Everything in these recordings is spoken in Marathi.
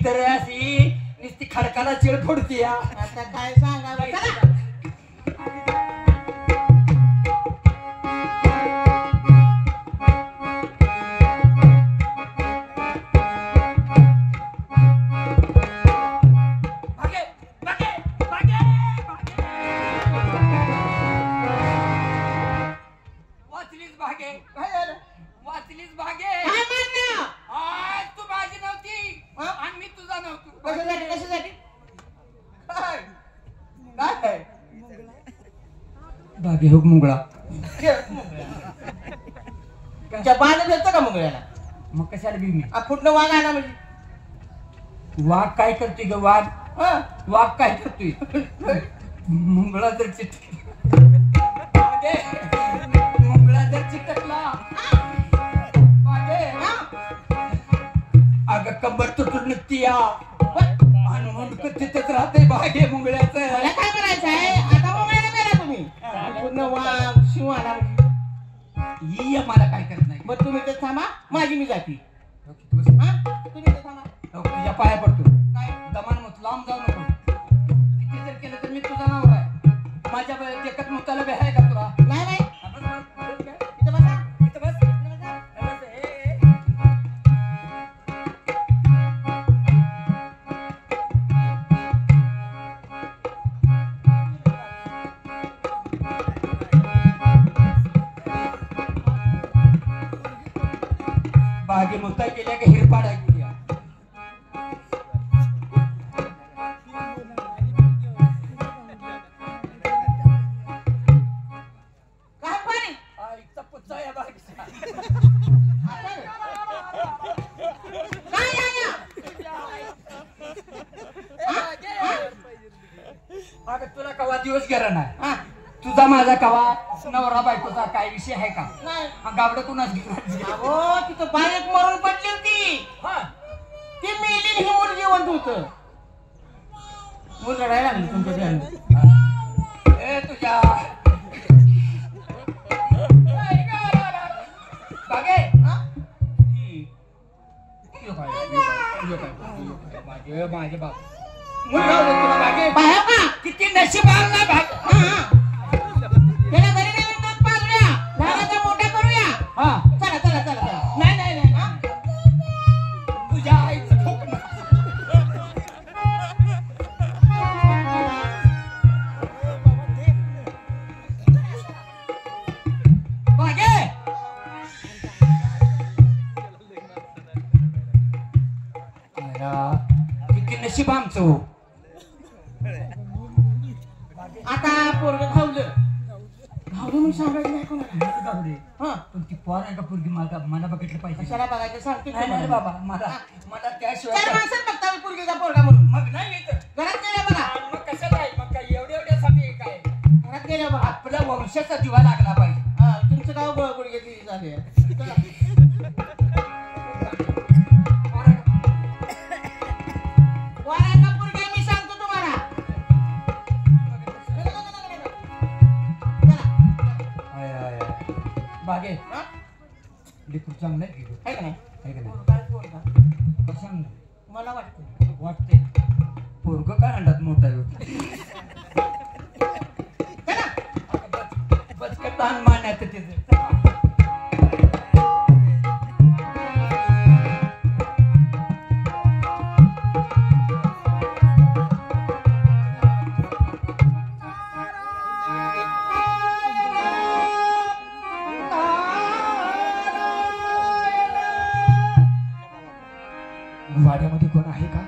तर अशी नुसती खडकाला चिळ फोडती. आता काय सांगावं. भागे हो मुंगळा तुमच्या बाण भेटतो का मुंगळ्याला? मग कशाला बी मी कुठलं वाघ आणा म्हणजे? वाघ काय करतोय ग? वाघ वाघ काय करतोय? मुंगळा जर मुंगळा जर चिटकला अगं कंबर तुटून निघती या आणि मुंडक तिथंच राहते भागे मुंगळ्याचं. काय करायचं आहे आता? मुंगळ्याला करा तुम्ही पूर्ण वाघ शिव आणा ही मला काय करत नाही. मग तुम्ही ते थांबा, माझी मी जाती. तुम्ही ते थांबा. तुझ्या पाया पडतो. काय दमान मत लांब जाऊ नको. किती जर केलं तर मी तुझा नाव आहे. माझ्या देखत मुताला बी आहे का तुला? नाही नाही इथं बसा. इथं बस. बागे मुद्दा केल्या का हिरपाडा गेल्या. काय पाणी? आईचा पुच्चा या बागेचा. काय आला? अगं तुला कवा दिवस गेला नाही. तुझा माझा कवा नवरा बायकोचा काय विषय आहे का? गाबड कुणाच अहो तिथं बाहेर मरून पडली होती. ती मेली, ही मूल जिवंत होत. मूल रडायला लागली तुमच्या ध्यान. ए तुझ्या बागे माझे बाप तुला बागे बाहेर का? किती नशीब आला भाग. त्याला घरी नाही दूध पाजूया, लहानाचा मोठा करूया. चला चला चला चला. नाही नाही नाही तुझ्या आईचं ठोकणं. बागे किती नशीब आमचं. आता पोरग धावलं म्हणून सांगायचं नाही कोणाला. पण ती पोर आहे का पोरगी? मला बघितलं पाहिजे. कशाला बघायचं सांगते नाही बाबा, मला त्याशिवाय चार माणसात बघता पोरगीचा पोरगा म्हणून. मग नाही येत घरात गेल्या बघा. मग कशाला आहे? मग काय एवढ्यासाठी काय? घरात गेल्या बघा. आपल्या वंशाचा दिवा लागला पाहिजे. तुमचं गाव गुडघे झाले. वाऱ्याचा पोरगा मी सांगतो तुम्हाला. बागे लेकरू चांगलं आहे का नाही? मला वाटते पोरग काय अंडात मोठा बचकट ताण मारण्यात तिथे. वाड्यामध्ये कोण आहे का?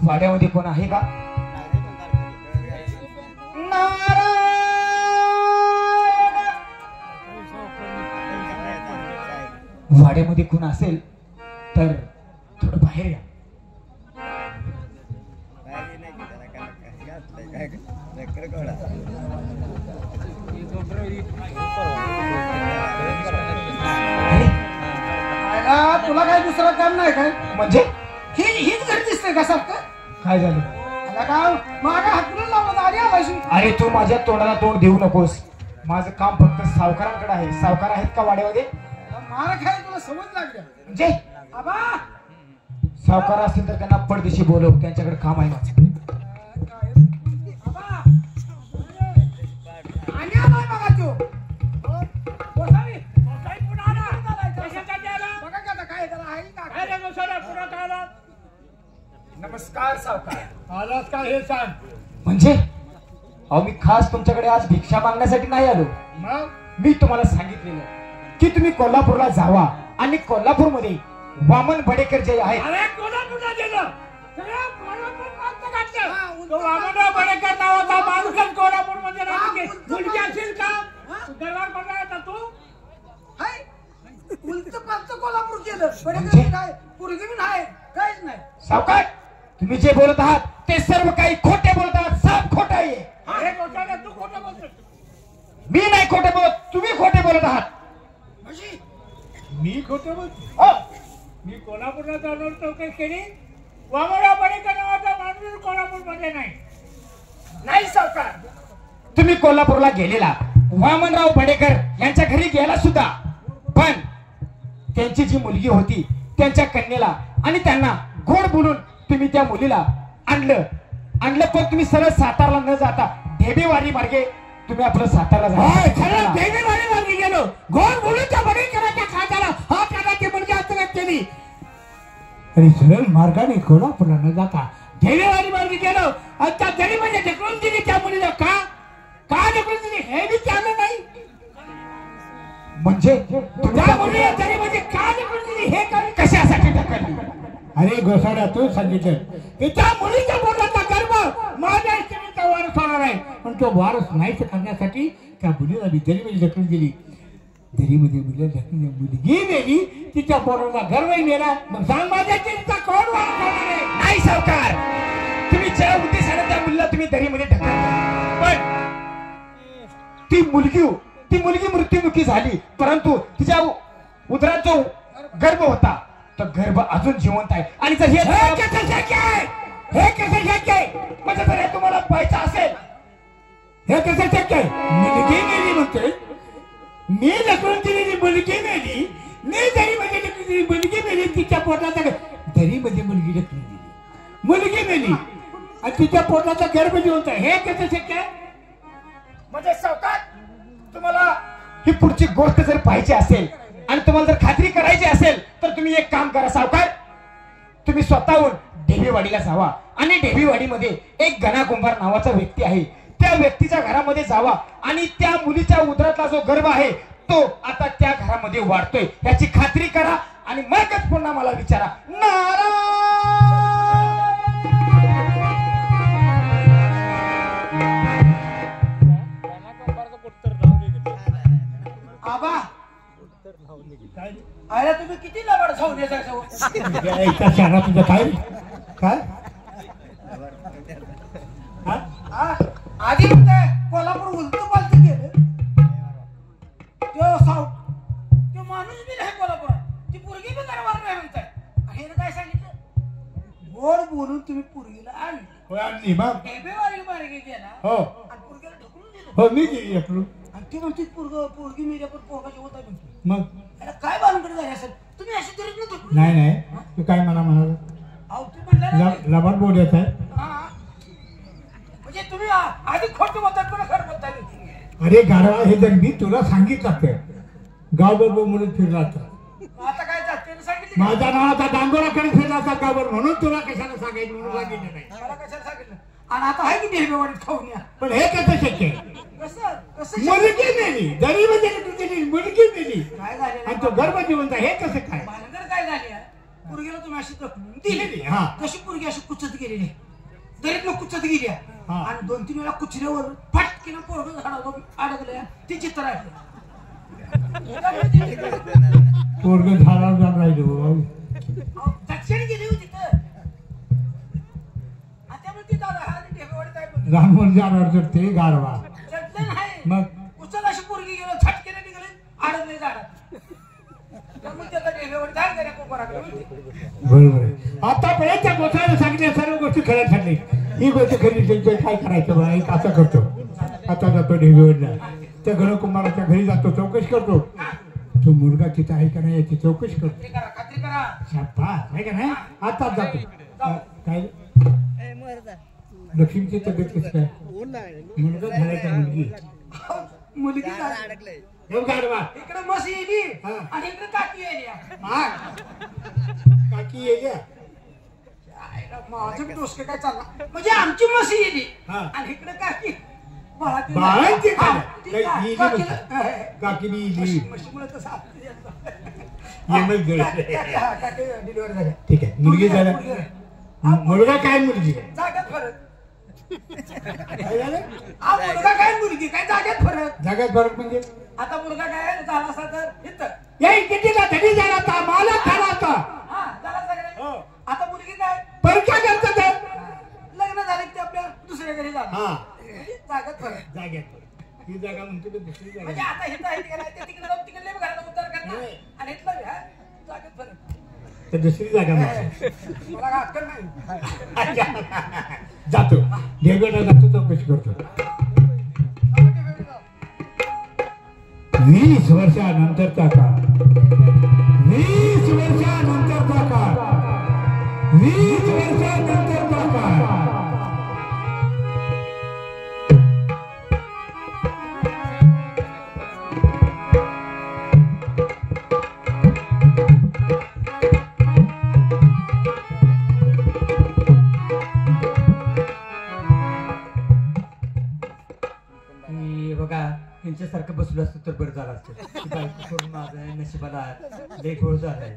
वाड्यामध्ये कोण आहे का? वाड्यामध्ये कोण असेल तर थोडं बाहेर या. तुला काय दुसरं काम नाही काय? म्हणजे हीच घर दिसते का सारखं? काय झालं? मागा हातून लावलं आली आवाशी. अरे तू माझ्या तोंडाला तोंड देऊ नकोस. माझं काम फक्त सावकारांकडे आहे. सावकार आहेत का वाड्यामध्ये? मारा खायला तुला समज लागली म्हणजे आबा सावकार असतील तर त्यांना परदेशी बोलव, त्यांच्याकडे काम आहे माझं. आबा आणि आलाय बघा तो गोसावी पुन्हा आला कशासाठी आला बघा की आता काय त्याला आहे का काय रे गोसावी पुन्हा काय आला? नमस्कार सावकार. आलास का हे सांग. म्हणजे अहो मी खास तुमच्याकडे आज भिक्षा मागण्यासाठी नाही आलो. मग मी तुम्हाला सांगितलेलं की तुम्ही कोल्हापूरला जावा आणि कोल्हापूरमध्ये वामन बडेकर जे आहेत. अरे कोल्हापूरला गेलं सगळं कोल्हापूर मागचं घातलं. तो वामनराव बडेकर नावाचा माणूसच कोल्हापूरमध्ये राहतो. मुलगी असेल का दरबार पडला तू उलट पालत कोल्हापूर केलं बडेकर काय पोरगी बी नाही काहीच नाही. सावकार तुम्ही जे बोलत आहात ते सर्व काही खोटे बोलत आहात. साफ खोट आहे. अरे गोसावी तू खोटं बोलतोस. मी नाही खोटे बोलत, तुम्ही खोटे बोलत आहात. म्हणजे मी खोटं बोलतो? हो. मी कोल्हापूरला जाऊन चौकशी केली. वामनराव बडेकर नावाचा माणूस कोल्हापूरमध्ये नाही. नाही सावकार तुम्ही कोल्हापूरला गेलेला, वामनराव बडेकर यांच्या घरी गेला सुद्धा, पण त्यांची जी मुलगी होती त्यांच्या कन्येला आणि त्यांना गोड बोलून तुम्ही त्या मुलीला आणलं. पण तुम्ही सरळ सातारला न जाता ढेबेवाडी मार्गे तुम्ही आपलं सातारला जा. ढेबेवाडी मार्गे गेलो. गोड बोलून त्या बडेकराच्या खात्याला हा त्याची मुलगी हस्तगत केली. आणि सरळ मार्गाने कोल्हापूरला न जाता ढेबेवाडी मार्गे गेलो आणि त्या दरीमध्ये ढकलून दिली त्या मुलीला. का ढकलून दिली हे बी चाललं नाही. म्हणजे त्या मुलीला दरीमध्ये का ढकलून दिली हे कशासाठी ढकलली? अरे गोसाव्या तू सांगितलं की त्या मुलीच्या पोटाचा गर्भ माझ्या इच्छेचा वारस होणार आहे. पण तो वारस नाहीच करण्यासाठी त्या मुलीला मी दरीमध्ये ढकलून दिली. दरीमध्ये मुलीला ढकलून मुलगी मेली, तिच्या पोटाचा गर्भही मेला. मग सांग माझ्या इच्छेचा कोण वारस होणार आहे? नाही सावकार तुम्ही ज्या उद्देशाने त्या मुलीला तुम्ही दरीमध्ये ढकललं, पण ती मुलगी मृत्युमुखी झाली, परंतु तिच्या उदरात जो गर्भ होता तो गर्भ अजून जिवंत आहे. आणि जर हे कसं शक्य आहे? हे कसं शक्य आहे? म्हणजे जर हे तुम्हाला पाहायचं असेल, हे कसं शक्य आहे? मुलगी मेली म्हणतोय मी, ढकलून दिलेली मुलगी मेली. मी दरीमध्ये ढकलून दिली मुलगी मेली, तिच्या पोटाचा दरीमध्ये मुलगी ढकलून दिली, मुलगी मेली आणि तिच्या पोटाचा गर्भ जिवंत आहे. हे कसं शक्य आहे? म्हणजे सावकार तुम्हाला ही पुढची गोष्ट जर पाहायची असेल आणि तुम्हाला जर खात्री करायची असेल तर तुम्ही एक काम करा सावकार, तुम्ही स्वतःहून ढेबेवाडीला जावा आणि ढेबेवाडीमध्ये एक गणा कुंभार नावाचा व्यक्ती आहे, त्या व्यक्तीच्या घरामध्ये जावा आणि त्या मुलीच्या उदरातला जो गर्भ आहे तो आता त्या घरामध्ये वाढतोय याची खात्री करा आणि मगच पुन्हा मला विचारा. आबा अरे तुम्ही किती लबाड खाऊन येता तुझं काय काय आधी म्हणताय कोल्हापूर उलट पालत गेलं. तो माणूस बी नाही कोल्हापुरात, ती पोरगी बी दरबार नाही म्हणताय. हे काय सांगितलं गोड बोलून तुम्ही पोरगीला आणली. मग ढेबेवाडी मार्गे गेला हो आणि पोरगीला ढकलून दिलं. हो मी गेली ढकलून आणि ती म्हणते पोरगी मेल्या पण पोरगाची होता म्हणतो. मग काय बांधकडे झाले असेल तुम्ही अशी तरी ढकलून? नाही तू काय म्हणाला अहो तू म्हणला लबाड बोलत आहे. म्हणजे तुम्ही आधी खोटं बोलतात पण खरं बोलताय. अरे गाढवा हे जर मी तुला सांगितलं गावभर म्हणून फिरला आता काय सांगितलं माझ्या नावाचा डांगोराकडे फिरला होता गावभर म्हणून तुला कशाला सांगायचं म्हणून सांगितलं नाही. मला कशाला सांगितलं? आणि आता आहे की ढेबेवाडीत खाऊन या. पण हे कसं शक्य आहे? मुलगी मेली दरीमध्ये मुलगी मेली काय झाले आणि तो गर्भ जिवंत हे कसं काय? भानगड काय झाली पोरगीला तुम्ही अशी दिलेली कशी पोरगी अशी कुचत गेलेली दरीतनं कुचत गेली आणि 2-3 वेळा कुचल्यावर फटकीनं पोरगं झाडावर अडकलं. ती चित्र आहे पोरगं झाडावर जाऊन राहिलो दक्षिण गेली होती तर त्यामुळे ती रामवर जाणार तर ते गारवा चढलं नाही. मग उचल अशी पोरगी गेलो झटकेने निघाले अडकले झाडात. बरोबर आहे. आतापर्यंत त्या गोसाव्याला सांगितल्या सर्व गोष्टी खऱ्या ठरली. ही गोष्ट खरी काय करायचं बघा एक असं करतो. आता जातो ढेबेवाडीला त्या घनकुमाराच्या घरी जातो, चौकशी करतो. तो मुलगा तिथे आहे का नाही याची चौकशी करतो. खात्री करा. शाबास, आहे का नाही? आताच जातो. काय लक्ष्मीची तब्येत कशी काय? मुलगा झाला का मुलगी? मुलगी गाडवा इकडे मस येली हा. आणि इकडे काकी येली. काकी ये माझं डोसकं काय चालला म्हणजे आमची मस येली हा. आणि इकडे काकी बाळांची हा, काय? ती का- इली काकीला- काकीनी इली म्हशीमुळे तसं येमच जुळले. काकी डिलिव्हरी झाली. ठीक आहे, मुलगी झाला. मुलगा काय मुलगी? जाग्यात फरक. काय झालं? हा मुलगा काय मुलगी काय जाग्यात फरक. जागात फरक म्हणजे आता मुलगा काय झाला असा तर इथं याई कितीला धडी झाला होता, मला खाला होता. हा झाला सगळे. हो. आता मुलगी काय परीक्षा करता ते. लग्न झाले की ते आपल्या दुसऱ्या घरी जाणार. हा, जागत फरक. जाग्यात फरक. ही जागा म्हणतो की दुसरी जागा. म्हणजे आता हिथं आहे तिकडे ते तिकडे जाऊन तिकडले बी घराला उद्धार करणार नाही. आणि इथलं बी, हा, जागत फरक. तर दुसरी जागा म्हणतो. मला काय अक्कल नाही. जातो देवगडला जातो, चौकशी करतो. 20 वर्षानंतरचा काळ, 20 वर्षानंतरचा काळ, 20 वर्षानंतरचा काळ. की बघा यांच्यासारखं बसलो असतो तर बरं झालं असतं. ती बायको सोडून माझं नशिबाला लय घोळ झालाय.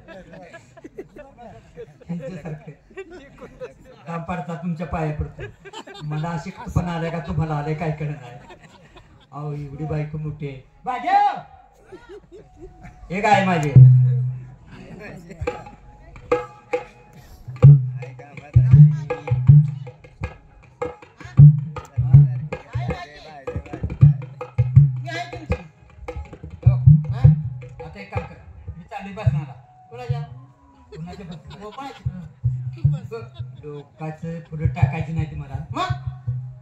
यांच्यासारखं काम पाडता तुमच्या पाया पडतो. मला अशी पण आलाय का तुम्हाला आलाय काय कळलं नाही. अहो एवढी बायको मोठी आहे. भाज्या हे काय माझे आता एक काम करा, मी चालली बसणारा. कुणाच्या लोकांचं पुढे टाकायची नाही तुम्हाला. मग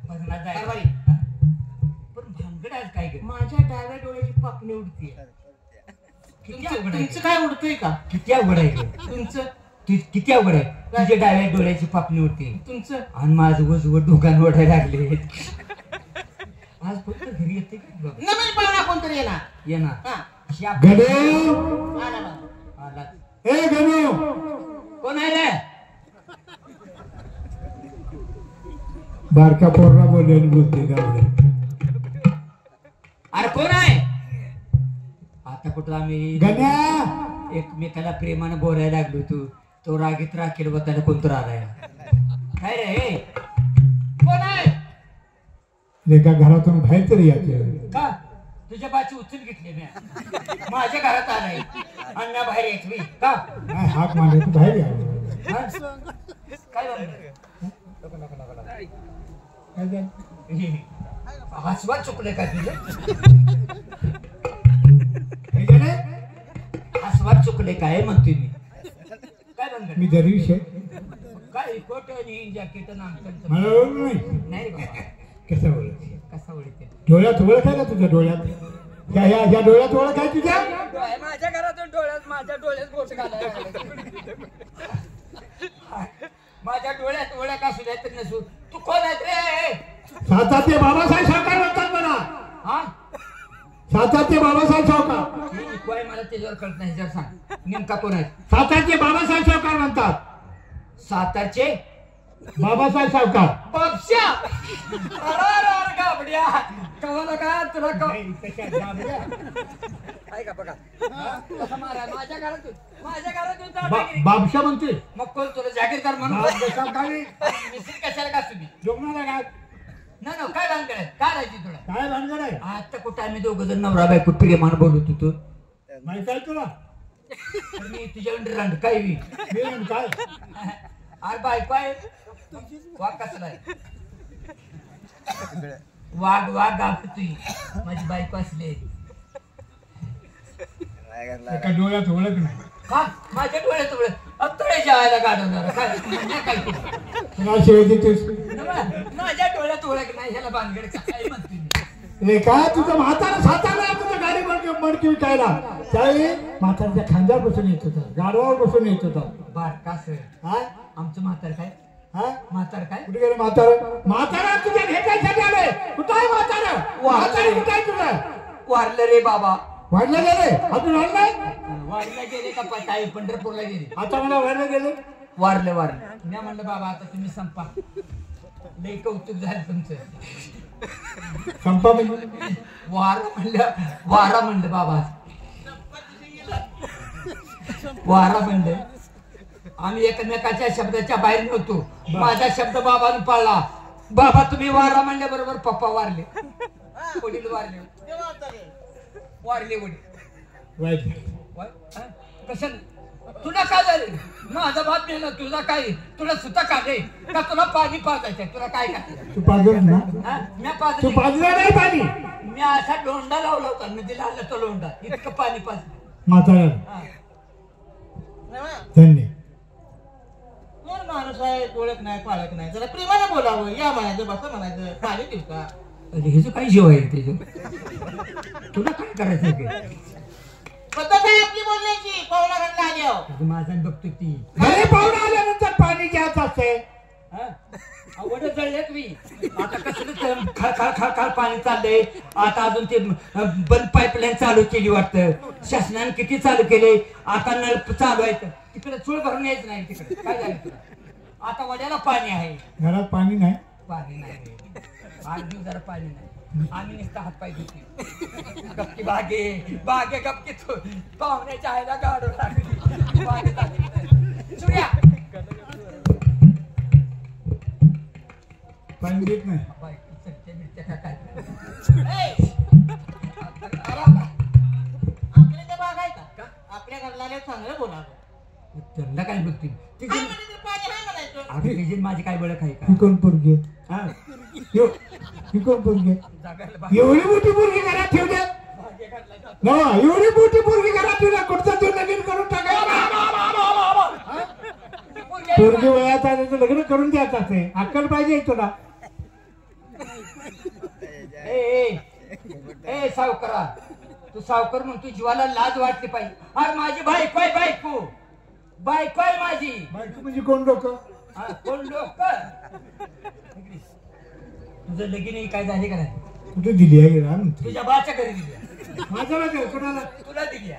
बसणार जायचं. पण भानगड आहे काय ग? माझ्या डाव्या डोळ्याची पापणी उडतीये. किती अवघड आहे. तुमचं काय उडतंय का? किती अवघड आहे तुमचं. किती अवघड आहे. तुझ्या डाव्या डोळ्याची पापणी उडते तुमचं आणि माझं उजवं डोकान ओढायला लागले. आज फक्त घरी येते का? नवीन पाहुणा कोणतरी येणार. गणू, आला. ए गणू, कोण आहे रे? बारक्या पोरला बोलते गावडे. अरे कोण आहे? आता कुठं आम्ही गण्या, एकमेकाला प्रेमानं बोलायला लागलो. तो रागीत राखेल व त्याला कोणतं आलाय. काय रे हे? कोण आहे? एका घरातून बाहेर तरी यायचं. का तुझ्या बाची उचल घेतली मी. माझ्या घरात आलाय अण्णा बाहेर येत मी का? नाही, हाक मारले तर बाहेर यावं. हा? काय झालं? काय झालं? हसवात चुकले का तुझे? काय झालं? हसवात चुकले काय म्हणते मी. काय बनलं? मी दरविष आहे. काय कोट आणि जॅकेट नामचं मला ओळख नाही. नाही रे बाबा. कसं ओळख? कसा ओळखते? डोळ्यात ओळख आहे का तुझ्या डोळ्यात? ह्या डोळ्यात ओळख आहे तुझ्या? माझ्या घरातून डोळ्यात माझ्या डोळ्यात गोष्ट घालायला माझ्या डोळ्यात ओळख असू द्या तर नसू. तू कोण आहे रे? सातारचे बाबासाहेब सावकार म्हणतात मला. हा सातारचे बाबासाहेब सावकार. कोय मला त्याच्यावर कळत नाही. जर सांग नेमका कोण आहे? सातारचे बाबासाहेब सावकार म्हणतात. सातारचे बाबासाहेब सावकार. बापशा. अरे गाबड्या कवाला का तुला काय का बघा माझ्या घरातून जाऊ. बाबशा म्हणते. मग कोण तुला जागीरदार म्हणून मिस्त्री कशाला का तुम्ही? जोगणार काय? नाही काय भानगड आहे? काय राहायची तुला? काय भानगड आहे? आता कुठं आम्ही दोघ जण नवरा बायको प्रेमान बोलत होतो. माहित आहे तुला? तर मी तुझ्या रंड काय मी काय अरे बायको आहे. वाघ कसला आहे? वाघ गाव तुझी माझी बायको असले. एका डोळ्यात ओळख नाही. हा माझ्या डोळ्यात ओळख. अत्तळे जेवायला गाडवणार काय म्हणजे काय केलं? तुला शिवाय देतोस. माझ्या डोळ्यात ओळख नाही ह्याला भानगड काय म्हणते मी. रे काय तुझं म्हातारा सातारा तुझं गाडी मडकी विकायला त्यावेळी म्हाताऱ्याच्या खांद्यावर बसून येत होता, गाडवावर बसून येत होता. बर का सर हा आमचं म्हातार काय हा म्हातार काय कुठे गेले म्हातारा तुझ्या भेटायसाठी आले. कुठं आहे म्हातारा? म्हातारा कुठं आहे तुझं? वारलं रे बाबा. वाढलं गेले अजून वाढलंय? वारला गेले का काय पंढरपूरला गेले. आता मला वाढलं गेले. वारलं मी म्हणलं बाबा आता तुम्ही संपा. लई कौतुक झालं तुमचं. संपा म्हणजे वारा म्हणलं बाबा. वारा म्हणलं. आम्ही एकमेकाच्या शब्दाच्या बाहेर नव्हतो. माझा शब्द बाबाने पाळला. बाबा तुम्ही वारा म्हणल्या बरोबर पप्पा वारले, वडील वारले वडील. कशाने तुला काय झाले? माझा बाप नाही ना तुझा काय? तुला सुद्धा का दे का? तुला पाणी पाजायचंय? तुला काय काय तू पाजलं ना? तू मी पाजलं नाही पाणी? मी असा लोंडा लावला होता नदीला आला तो लोंडा इतकं पाणी पाजलं. म्हातारा धन्य कोण माणूस आहे? ओळख नाही पाळख नाही, जरा प्रेमाने बोलावं. या म्हणायचं बसा म्हणायचं पाणी देऊ का? अरे हे जो काही जीव आहे त्याच्या तुला काय करायचं? पद्धत आहे आपली बोलण्याची. पाहुणा घरला आल्यावर माझा बघतो ती घरी पाहुणा आल्यानंतर पाणी घ्यायचं असते. आवड जळले तुम्ही. आता कसं खाल पाणी चाललंय. आता अजून ते बंद पाईपलाईन चालू केली वाटतं. शासनाने किती चालू केले. आता नळ चालू आहे. तिकडे चूळ भरून यायचं नाही. तिकडे काय झालं तुला? आता वड्याला पाणी आहे. घरात पाणी नाही. पाणी नाही. 8 दिवस जरा पाणी नाही. आम्ही नुसता हात पाय धुतले. गपकी बागे गपकी पाहुण्याच्या आईला गाडो लागली. चुड्या पाणी देत नाही. आपल्या बाग आहे का? आपल्या घरला आल्यावर चांगलं बोलावं. त्यांना काय बघतील काय म्हणायचं? पाणी आहे म्हणायचं. अगं तिची माझी काय बळक आहे ही का? कोण पोरगी? ही कोण पोरगी? एवढी मोठी पोरगी घरात ठेवल्या ना? एवढी मोठी पोरगी घरात ठेवल्या. कुठचं तू लगीन करून टाकायला? पोरगी वयात आल्याचं लग्न करून द्यायचं असते. अक्कल पाहिजे तुला. ए सावकारा तू सावकार म्हणतो जीवाला लाज वाटली पाहिजे. अरे माझी बायको आहे. बायको आहे माझी. बायको म्हणजे कोण लोक? कोण लोक? तुझं लगीन काय झाले का नाही? कुठे दिली आहे? तुझ्या बाच्या घरी दिली. माझ्याला काय? कोणाला? तुला दिली.